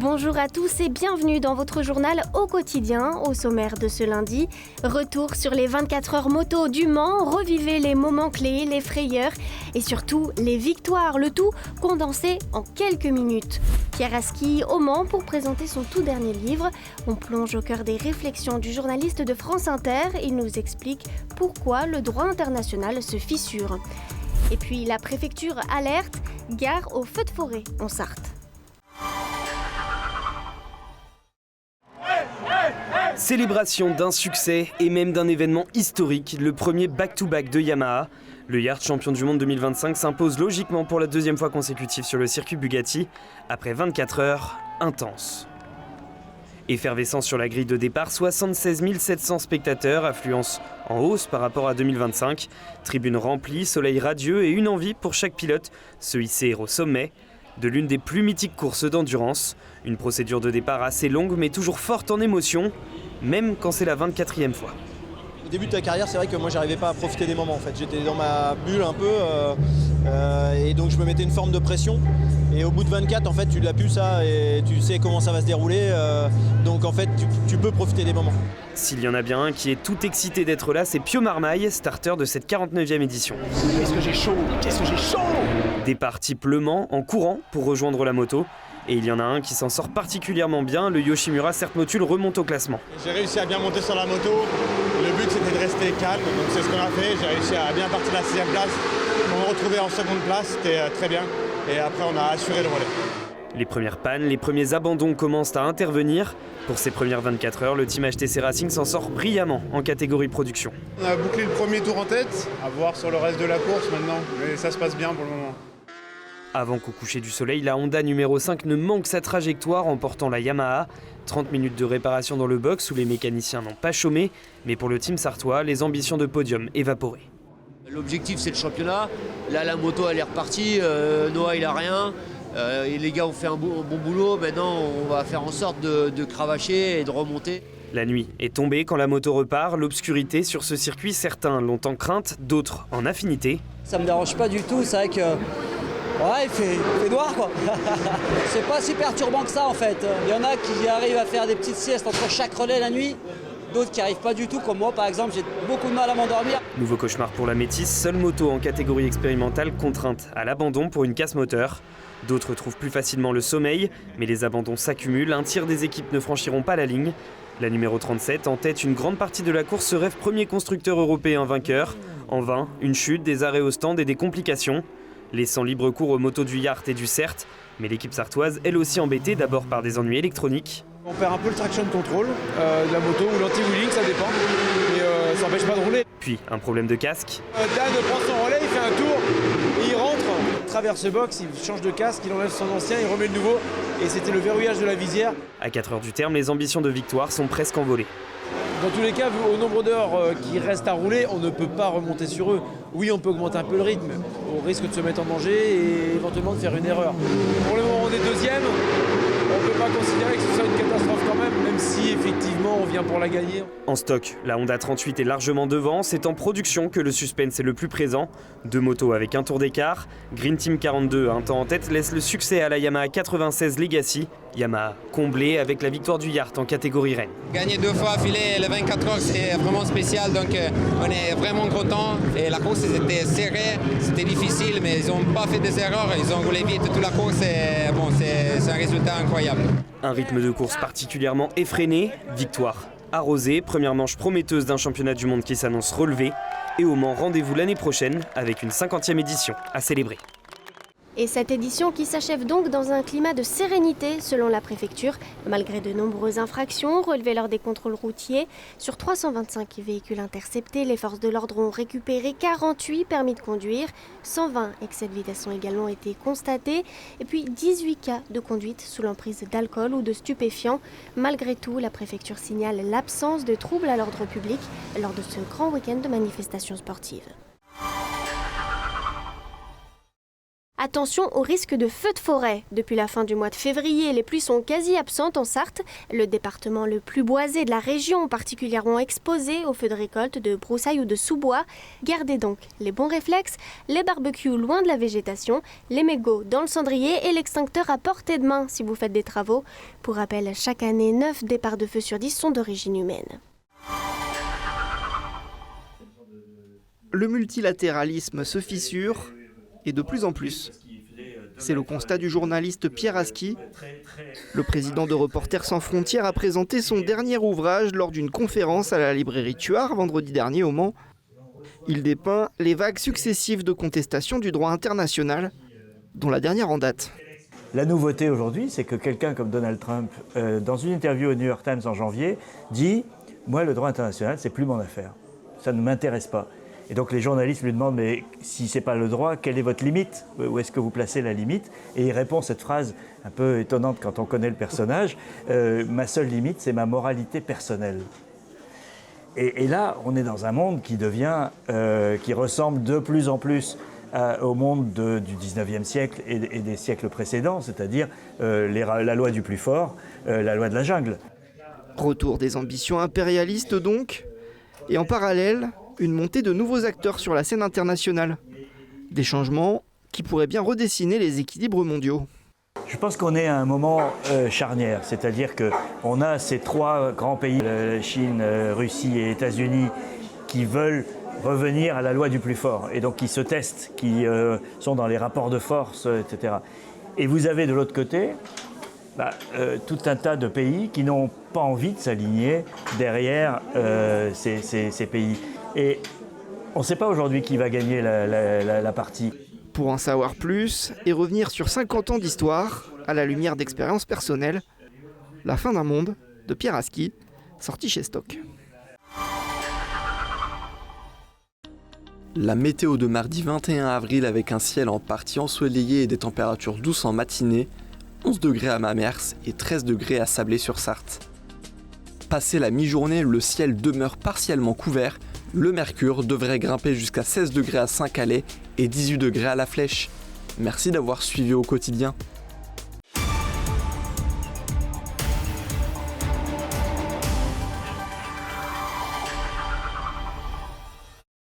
Bonjour à tous et bienvenue dans votre journal au quotidien. Au sommaire de ce lundi, retour sur les 24 heures moto du Mans, revivez les moments clés, les frayeurs et surtout les victoires, le tout condensé en quelques minutes. Pierre Aski au Mans pour présenter son tout dernier livre. On plonge au cœur des réflexions du journaliste de France Inter. Il nous explique pourquoi le droit international se fissure. Et puis la préfecture alerte, gare aux feux de forêt en Sarthe. Célébration d'un succès et même d'un événement historique, le premier back-to-back de Yamaha. Le Yacht champion du monde 2025 s'impose logiquement pour la deuxième fois consécutive sur le circuit Bugatti, après 24 heures intenses. Effervescence sur la grille de départ, 76 700 spectateurs, affluence en hausse par rapport à 2025. Tribune remplie, soleil radieux et une envie pour chaque pilote, se hisser au sommet de l'une des plus mythiques courses d'endurance. Une procédure de départ assez longue mais toujours forte en émotion, même quand c'est la 24e fois. Au début de ta carrière, c'est vrai que moi j'arrivais pas à profiter des moments en fait. J'étais dans ma bulle un peu et donc je me mettais une forme de pression. Et au bout de 24, en fait, tu l'as plus ça et tu sais comment ça va se dérouler. Donc en fait, tu peux profiter des moments. S'il y en a bien un qui est tout excité d'être là, c'est Pio Marmaille, starter de cette 49e édition. Qu'est-ce que j'ai chaud! Qu'est-ce que j'ai chaud! Départ type Le Mans en courant pour rejoindre la moto. Et il y en a un qui s'en sort particulièrement bien, le Yoshimura Cert Motul remonte au classement. J'ai réussi à bien monter sur la moto, le but c'était de rester calme, donc c'est ce qu'on a fait, j'ai réussi à bien partir de la 6e place, on me retrouvait en seconde place, c'était très bien, et après on a assuré le relais. Les premières pannes, les premiers abandons commencent à intervenir. Pour ces premières 24 heures, le team HTC Racing s'en sort brillamment en catégorie production. On a bouclé le premier tour en tête, à voir sur le reste de la course maintenant, mais ça se passe bien pour le moment. Avant qu'au coucher du soleil, la Honda numéro 5 ne manque sa trajectoire en portant la Yamaha. 30 minutes de réparation dans le box où les mécaniciens n'ont pas chômé, mais pour le team sartois, les ambitions de podium évaporées. L'objectif c'est le championnat, là la moto elle est repartie, Noah il a rien, et les gars ont fait un bon boulot, maintenant on va faire en sorte de cravacher et de remonter. La nuit est tombée quand la moto repart, l'obscurité sur ce circuit, certains l'ont en crainte, d'autres en affinité. Ça me dérange pas du tout, c'est vrai que ouais, il fait noir quoi. C'est pas si perturbant que ça en fait. Il y en a qui arrivent à faire des petites siestes entre chaque relais la nuit, d'autres qui arrivent pas du tout comme moi par exemple, j'ai beaucoup de mal à m'endormir. Nouveau cauchemar pour la Métis, seule moto en catégorie expérimentale contrainte à l'abandon pour une casse moteur. D'autres trouvent plus facilement le sommeil, mais les abandons s'accumulent, un tiers des équipes ne franchiront pas la ligne. La numéro 37 en tête une grande partie de la course se rêve premier constructeur européen vainqueur. En vain, une chute, des arrêts au stand et des complications. Laissant libre cours aux motos du Yacht et du Cert, mais l'équipe sartoise, elle aussi embêtée d'abord par des ennuis électroniques. On perd un peu le traction control de la moto ou l'anti-wheeling, ça dépend, mais ça n'empêche pas de rouler. Puis un problème de casque. Dan prend son relais, il fait un tour, et il rentre, il traverse le box, il change de casque, il enlève son ancien, il remet le nouveau, et c'était le verrouillage de la visière. À 4 heures du terme, les ambitions de victoire sont presque envolées. Dans tous les cas, au nombre d'heures qui restent à rouler, on ne peut pas remonter sur eux. Oui, on peut augmenter un peu le rythme, au risque de se mettre en danger et éventuellement de faire une erreur. Pour le moment, on est deuxième. On ne peut pas considérer que ce soit une catastrophe quand même si effectivement on vient pour la gagner. En stock, la Honda 38 est largement devant. C'est en production que le suspense est le plus présent. 2 motos avec un tour d'écart. Green Team 42, un temps en tête, laisse le succès à la Yamaha 96 Legacy. Yamaha comblée avec la victoire du Yacht en catégorie Rennes. Gagner 2 fois affilée les 24 heures, c'est vraiment spécial, donc on est vraiment contents. Et la course était serrée, c'était difficile, mais ils n'ont pas fait des erreurs, ils ont roulé vite toute la course et bon, c'est un résultat incroyable. Un rythme de course particulièrement effréné, victoire arrosée, première manche prometteuse d'un championnat du monde qui s'annonce relevé. Et au Mans, rendez-vous l'année prochaine avec une 50e édition à célébrer. Et cette édition qui s'achève donc dans un climat de sérénité selon la préfecture, malgré de nombreuses infractions relevées lors des contrôles routiers. Sur 325 véhicules interceptés, les forces de l'ordre ont récupéré 48 permis de conduire. 120 excès de vitesse ont également été constatés. Et puis 18 cas de conduite sous l'emprise d'alcool ou de stupéfiants. Malgré tout, la préfecture signale l'absence de troubles à l'ordre public lors de ce grand week-end de manifestations sportives. Attention au risque de feux de forêt. Depuis la fin du mois de février, les pluies sont quasi absentes en Sarthe. Le département le plus boisé de la région, particulièrement exposé aux feux de récolte de broussailles ou de sous-bois. Gardez donc les bons réflexes, les barbecues loin de la végétation, les mégots dans le cendrier et l'extincteur à portée de main si vous faites des travaux. Pour rappel, chaque année, 9 départs de feu sur 10 sont d'origine humaine. Le multilatéralisme se fissure, et de plus en plus. C'est le constat du journaliste Pierre Aski. Le président de Reporters sans frontières a présenté son dernier ouvrage lors d'une conférence à la librairie Tuard vendredi dernier au Mans. Il dépeint les vagues successives de contestation du droit international, dont la dernière en date. La nouveauté aujourd'hui, c'est que quelqu'un comme Donald Trump, dans une interview au New York Times en janvier, dit « Moi, le droit international, c'est plus mon affaire. Ça ne m'intéresse pas. » Et donc les journalistes lui demandent « Mais si ce n'est pas le droit, quelle est votre limite ? Où est-ce que vous placez la limite ?» Et il répond cette phrase un peu étonnante quand on connaît le personnage « Ma seule limite, c'est ma moralité personnelle. » Et là, on est dans un monde qui devient, qui ressemble de plus en plus au monde du 19e siècle et des siècles précédents, c'est-à-dire la loi du plus fort, la loi de la jungle. Retour des ambitions impérialistes donc, et en parallèle, une montée de nouveaux acteurs sur la scène internationale. Des changements qui pourraient bien redessiner les équilibres mondiaux. Je pense qu'on est à un moment charnière, c'est-à-dire qu'on a ces trois grands pays, Chine, Russie et États-Unis, qui veulent revenir à la loi du plus fort, et donc qui se testent, qui sont dans les rapports de force, etc. Et vous avez de l'autre côté tout un tas de pays qui n'ont pas envie de s'aligner derrière ces pays. Et on ne sait pas aujourd'hui qui va gagner la partie. Pour en savoir plus et revenir sur 50 ans d'histoire, à la lumière d'expériences personnelles, La fin d'un monde de Pierre Aski, sorti chez Stock. La météo de mardi 21 avril avec un ciel en partie ensoleillé et des températures douces en matinée, 11 degrés à Mamers et 13 degrés à Sablé-sur-Sarthe. Passé la mi-journée, le ciel demeure partiellement couvert. Le mercure devrait grimper jusqu'à 16 degrés à Saint-Calais et 18 degrés à La Flèche. Merci d'avoir suivi au quotidien.